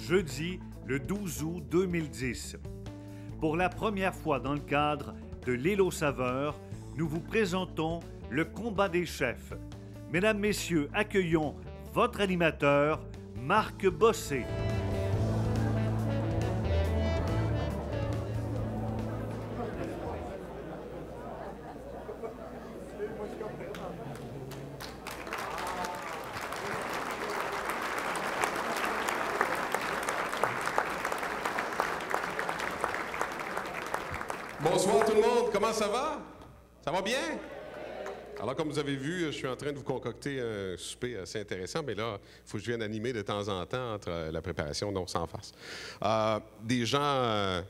jeudi le 12 août 2010. Pour la première fois dans le cadre de l'Île aux saveurs, nous vous présentons le combat des chefs. Mesdames, Messieurs, accueillons votre animateur, Marc Bossé. Bonsoir tout le monde, comment ça va? Ça va bien? Alors comme vous avez vu, je suis en train de vous concocter un souper assez intéressant, mais là, il faut que je vienne animer de temps en temps entre la préparation, donc sans farce. Des gens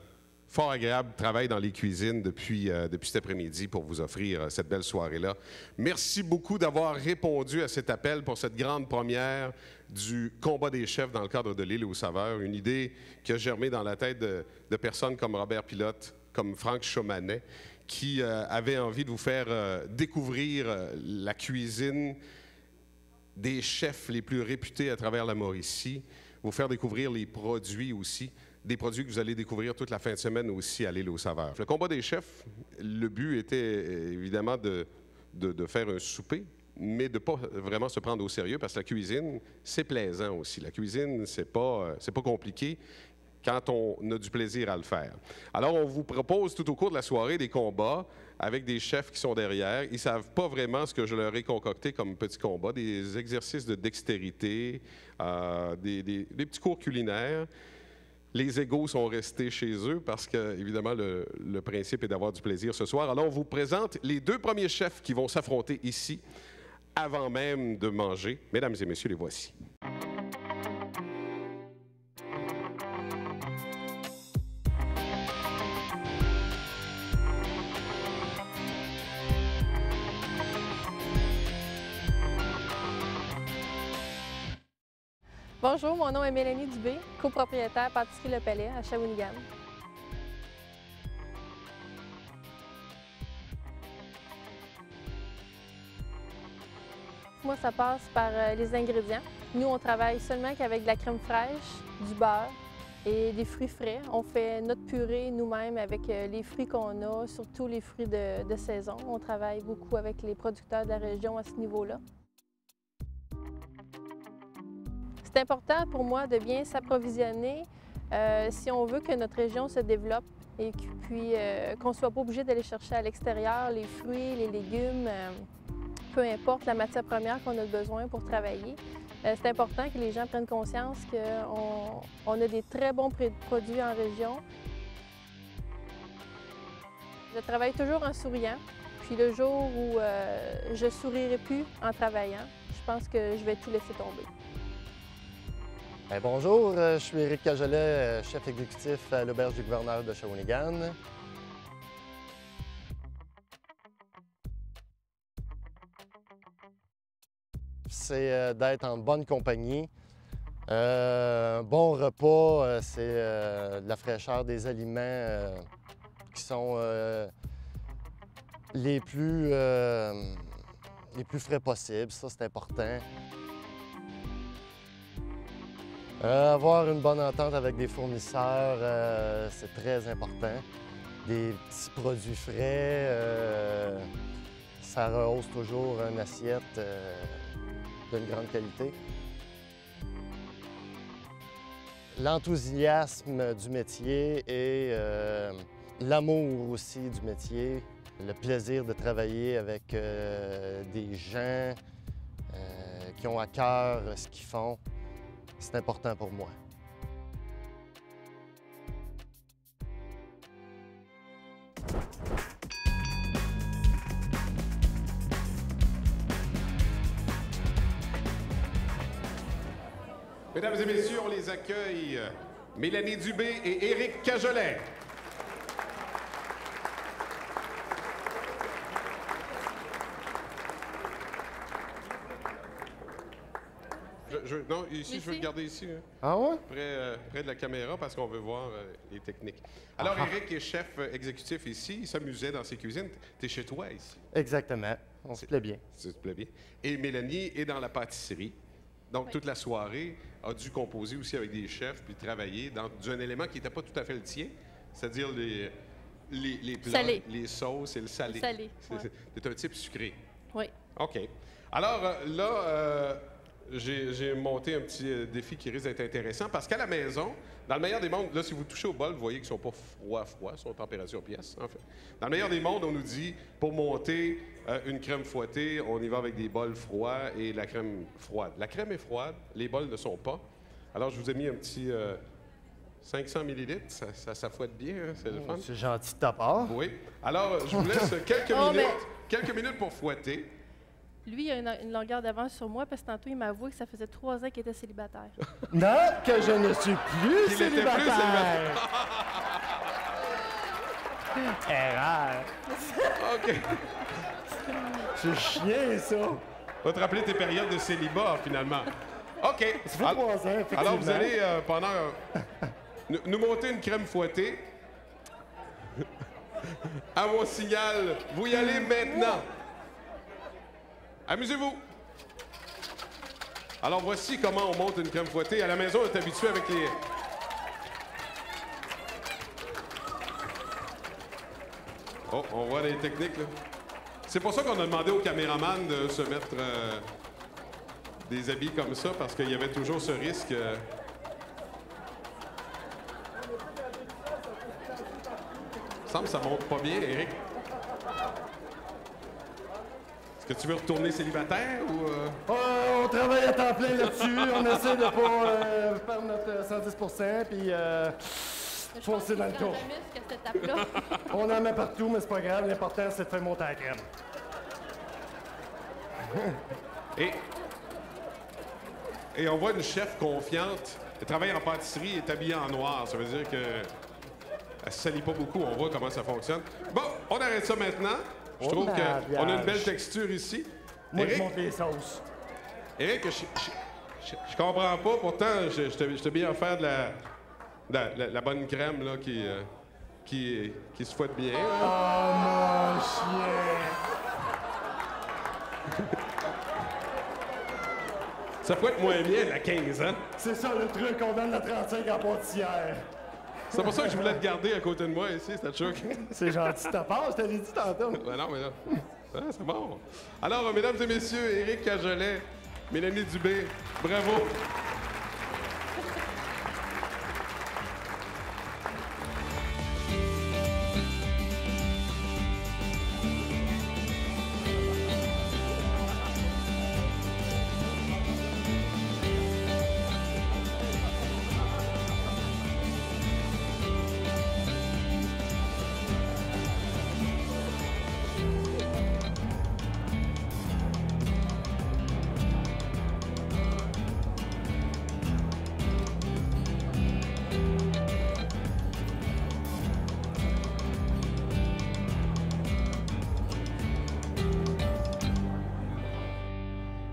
fort agréables travaillent dans les cuisines depuis cet après-midi pour vous offrir cette belle soirée-là. Merci beaucoup d'avoir répondu à cet appel pour cette grande première du combat des chefs dans le cadre de l'Île aux saveurs, une idée qui a germé dans la tête de personnes comme Robert Pilote, comme Franck Chaumanet, qui avait envie de vous faire découvrir la cuisine des chefs les plus réputés à travers la Mauricie, vous faire découvrir les produits aussi, des produits que vous allez découvrir toute la fin de semaine aussi à l'Île aux saveurs. Le combat des chefs, le but était évidemment de faire un souper, mais de ne pas vraiment se prendre au sérieux, parce que la cuisine, c'est plaisant aussi. La cuisine, c'est pas compliqué quand on a du plaisir à le faire. Alors, on vous propose tout au cours de la soirée des combats avec des chefs qui sont derrière. Ils ne savent pas vraiment ce que je leur ai concocté comme petits combats, des exercices de dextérité, des petits cours culinaires. Les égos sont restés chez eux parce que, évidemment, le principe est d'avoir du plaisir ce soir. Alors, on vous présente les deux premiers chefs qui vont s'affronter ici avant même de manger. Mesdames et messieurs, les voici. Bonjour, mon nom est Mélanie Dubé, copropriétaire Pâtisserie Le Palais à Shawinigan. Moi, ça passe par les ingrédients. Nous, on travaille seulement qu'avec de la crème fraîche, du beurre et des fruits frais. On fait notre purée nous-mêmes avec les fruits qu'on a, surtout les fruits de saison. On travaille beaucoup avec les producteurs de la région à ce niveau-là. C'est important pour moi de bien s'approvisionner si on veut que notre région se développe et puis qu'on ne soit pas obligé d'aller chercher à l'extérieur les fruits, les légumes, peu importe la matière première qu'on a besoin pour travailler. C'est important que les gens prennent conscience qu'on a des très bons produits en région. Je travaille toujours en souriant, puis le jour où je ne sourirai plus en travaillant, je pense que je vais tout laisser tomber. Bonjour, je suis Éric Cajolet, chef exécutif à l'Auberge du gouverneur de Shawinigan. C'est d'être en bonne compagnie. Un bon repas, c'est de la fraîcheur des aliments qui sont les plus frais possibles. Ça, c'est important. Avoir une bonne entente avec des fournisseurs, c'est très important. Des petits produits frais, ça rehausse toujours une assiette d'une grande qualité. L'enthousiasme du métier et l'amour aussi du métier, le plaisir de travailler avec des gens qui ont à cœur ce qu'ils font. C'est important pour moi. Mesdames et messieurs, on les accueille. Mélanie Dubé et Éric Cajolet. Non, ici, je veux le garder ici. Hein. Ah ouais? Près de la caméra, parce qu'on veut voir les techniques. Alors, Éric est chef exécutif ici. Il s'amusait dans ses cuisines. Tu es chez toi ici. Exactement. On se plaît bien. Ça te plaît bien. Et Mélanie est dans la pâtisserie. Donc, Oui. toute la soirée, a dû composer aussi avec des chefs puis travailler dans un élément qui n'était pas tout à fait le tien, c'est-à-dire les plats, Salé. les sauces et le salé. Le salé, ouais. T'es un type sucré. Oui. OK. Alors, là, j'ai monté un petit défi qui risque d'être intéressant parce qu'à la maison, dans le meilleur des mondes, là, si vous touchez au bol, vous voyez qu'ils ne sont pas froids, ils sont température pièce, en fait. Dans le meilleur des mondes, on nous dit, pour monter une crème fouettée, on y va avec des bols froids et la crème froide. La crème est froide, les bols ne sont pas. Alors, je vous ai mis un petit 500 millilitres, ça fouette bien, hein, c'est le fun. C'est gentil de ta part. Oui. Alors, je vous laisse Oh, quelques minutes pour fouetter. Lui, il a une longueur d'avance sur moi parce que tantôt, il m'a avoué que ça faisait 3 ans qu'il était célibataire. Non, que je ne suis plus Qu'il était plus célibataire. Erreur. OK. C'est chien, ça. Va te rappeler tes périodes de célibat, finalement. OK. Ça fait 3 ans, effectivement. Alors, vous allez, nous monter une crème fouettée. À mon signal, vous y allez maintenant. Amusez-vous. Alors, voici comment on monte une crème fouettée. À la maison, on est habitué avec les... Oh, on voit les techniques, là. C'est pour ça qu'on a demandé au caméraman de se mettre des habits comme ça, parce qu'il y avait toujours ce risque... Il semble que ça monte pas bien, Éric. Est-ce que tu veux retourner célibataire ou... On travaille à temps plein là-dessus. On essaie de pas perdre notre 110 puis foncer dans le tour. Cette étape-là. On en met partout, mais c'est pas grave. L'important, c'est de faire monter la crème. Et on voit une chef confiante. Elle travaille en pâtisserie et est habillée en noir. Ça veut dire que elle se salit pas beaucoup. On voit comment ça fonctionne. Bon, on arrête ça maintenant. Je trouve qu'on a une belle texture ici. Moi, Éric, je monte les sauces. Éric, je comprends pas. Pourtant, je t'ai bien offert de la bonne crème là, qui se fouette bien. Oh, mon chien! Ça fouette moins bien la 15, hein? C'est ça le truc, on donne la 35 en pâtissière. C'est pour ça que je voulais te garder à côté de moi ici, c'était choc. C'est gentil de ta part, je t'avais dit tantôt. Ben non, mais là. Ah, c'est bon. Alors, mesdames et messieurs, Éric Cajolet, Mélanie Dubé, bravo.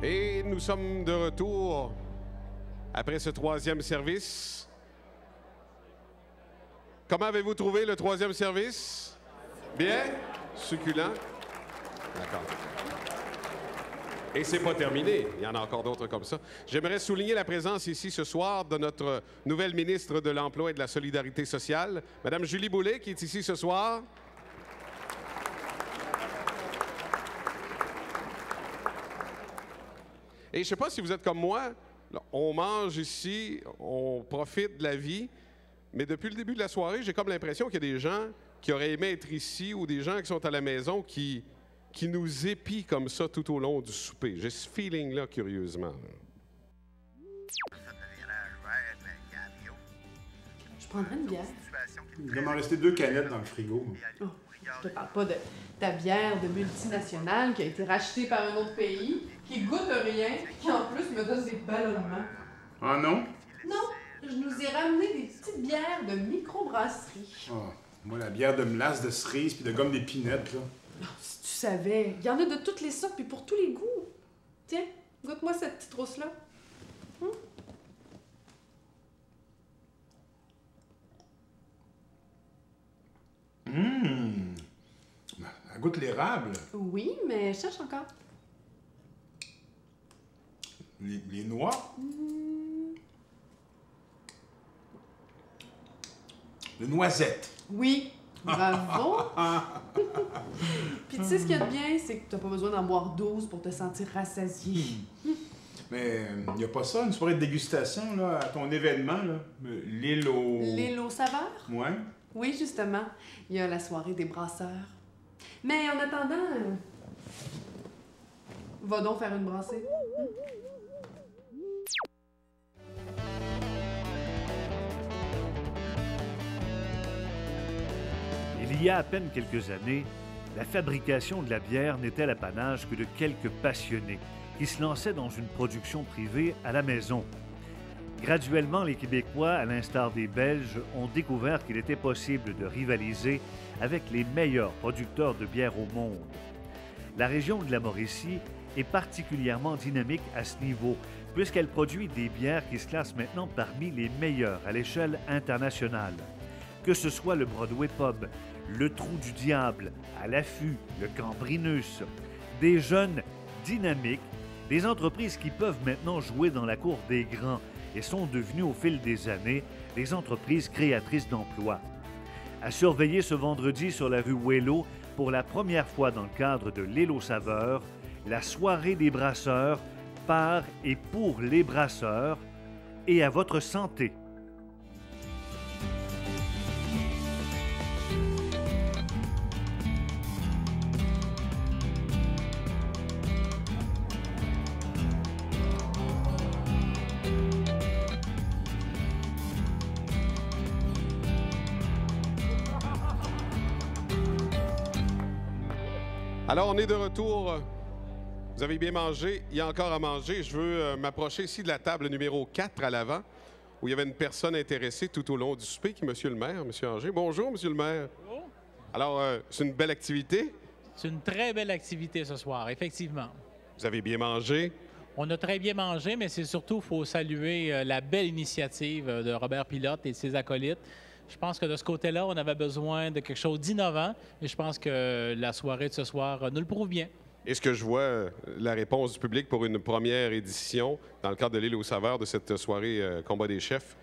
Et nous sommes de retour après ce troisième service. Comment avez-vous trouvé le troisième service? Bien? Succulent? D'accord. Et c'est pas terminé. Il y en a encore d'autres comme ça. J'aimerais souligner la présence ici ce soir de notre nouvelle ministre de l'Emploi et de la Solidarité sociale, Mme Julie Boulay, qui est ici ce soir. Et je ne sais pas si vous êtes comme moi, on mange ici, on profite de la vie, mais depuis le début de la soirée, j'ai comme l'impression qu'il y a des gens qui auraient aimé être ici ou des gens qui sont à la maison qui nous épient comme ça tout au long du souper. J'ai ce feeling-là, curieusement. Je prendrais une bière. Il doit m'en rester 2 canettes dans le frigo. Oh, je te parle pas de ta bière de multinationale qui a été rachetée par un autre pays, qui goûte rien, qui en plus me donne des ballonnements. Ah non? Non, je nous ai ramené des petites bières de microbrasserie. Ah, moi, la bière de melasse, de cerise puis de gomme d'épinette, là. Oh, si tu savais, il y en a de toutes les sortes puis pour tous les goûts. Tiens, goûte-moi cette petite rousse-là. Elle goûte l'érable. Oui, mais cherche encore. Les noix? Les noisettes. Oui, bravo! Puis tu sais ce qu'il y a de bien, c'est que t'as pas besoin d'en boire 12 pour te sentir rassasié. Mais il n'y a pas ça, une soirée de dégustation là, à ton événement, là? L'île au... L'île aux saveurs? Ouais. Oui, justement. Il y a la soirée des brasseurs. Mais en attendant, va donc faire une brassée. Il y a à peine quelques années, la fabrication de la bière n'était l'apanage que de quelques passionnés qui se lançaient dans une production privée à la maison. Graduellement, les Québécois, à l'instar des Belges, ont découvert qu'il était possible de rivaliser avec les meilleurs producteurs de bière au monde. La région de la Mauricie est particulièrement dynamique à ce niveau, puisqu'elle produit des bières qui se classent maintenant parmi les meilleures à l'échelle internationale. Que ce soit le Broadway Pub, le Trou du Diable, à l'affût, le Cambrinus, des jeunes dynamiques, des entreprises qui peuvent maintenant jouer dans la cour des grands et sont devenues au fil des années des entreprises créatrices d'emplois. À surveiller ce vendredi sur la rue Wello, pour la première fois dans le cadre de l'Île aux saveurs, la soirée des brasseurs par et pour les brasseurs et à votre santé. Alors, on est de retour. Vous avez bien mangé. Il y a encore à manger. Je veux m'approcher ici de la table numéro 4 à l'avant, où il y avait une personne intéressée tout au long du souper, qui est Monsieur le maire, Monsieur Anger. Bonjour, Monsieur le maire. Bonjour. Alors, c'est une belle activité. C'est une très belle activité ce soir, effectivement. Vous avez bien mangé. On a très bien mangé, mais c'est surtout, il faut saluer la belle initiative de Robert Pilote et de ses acolytes. Je pense que de ce côté-là, on avait besoin de quelque chose d'innovant et je pense que la soirée de ce soir nous le prouve bien. Est-ce que je vois la réponse du public pour une première édition dans le cadre de l'Île aux saveurs de cette soirée Combat des chefs?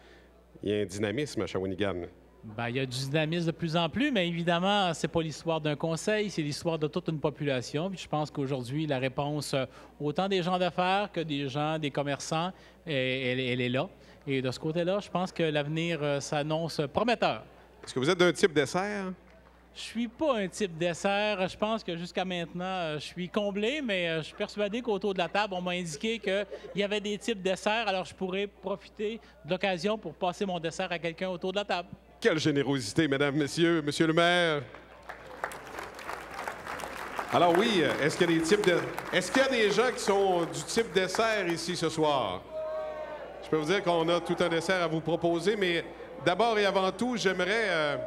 Il y a un dynamisme à Shawinigan. Bien, il y a du dynamisme de plus en plus, mais évidemment, c'est pas l'histoire d'un conseil, c'est l'histoire de toute une population. Puis je pense qu'aujourd'hui, la réponse, autant des gens d'affaires que des gens, des commerçants, elle est là. Et de ce côté-là, je pense que l'avenir s'annonce prometteur. Est-ce que vous êtes d'un type dessert? Je suis pas un type dessert. Je pense que jusqu'à maintenant, je suis comblé, mais je suis persuadé qu'autour de la table, on m'a indiqué qu'il y avait des types desserts, alors je pourrais profiter de l'occasion pour passer mon dessert à quelqu'un autour de la table. Quelle générosité, mesdames, messieurs, monsieur le maire. Alors oui, est-ce qu'il y a des types de... Est-ce qu'il y a des gens qui sont du type dessert ici ce soir? Je peux vous dire qu'on a tout un dessert à vous proposer, mais d'abord et avant tout, j'aimerais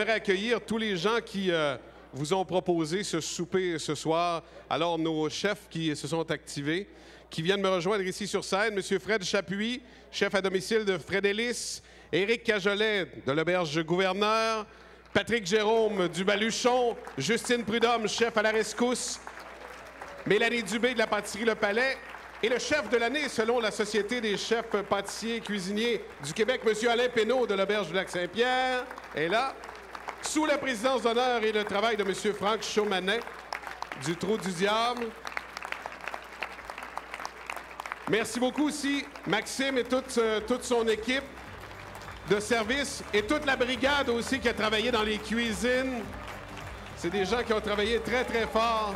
accueillir tous les gens qui vous ont proposé ce souper ce soir. Alors, nos chefs qui se sont activés, qui viennent me rejoindre ici sur scène, M. Fred Chapuis, chef à domicile de Fred Ellis, Éric Cajolet de l'Auberge Gouverneur, Patrick Jérôme du Baluchon, Justine Prudhomme, chef à la Rescousse, Mélanie Dubé de la pâtisserie Le Palais, et le chef de l'année, selon la Société des chefs pâtissiers et cuisiniers du Québec, M. Alain Pénaud de l'Auberge du Lac-Saint-Pierre, est là. Sous la présidence d'honneur et le travail de M. Franck Chaumanet du Trou du Diable. Merci beaucoup aussi, Maxime et toute son équipe de service et toute la brigade aussi qui a travaillé dans les cuisines. C'est des gens qui ont travaillé très, très fort.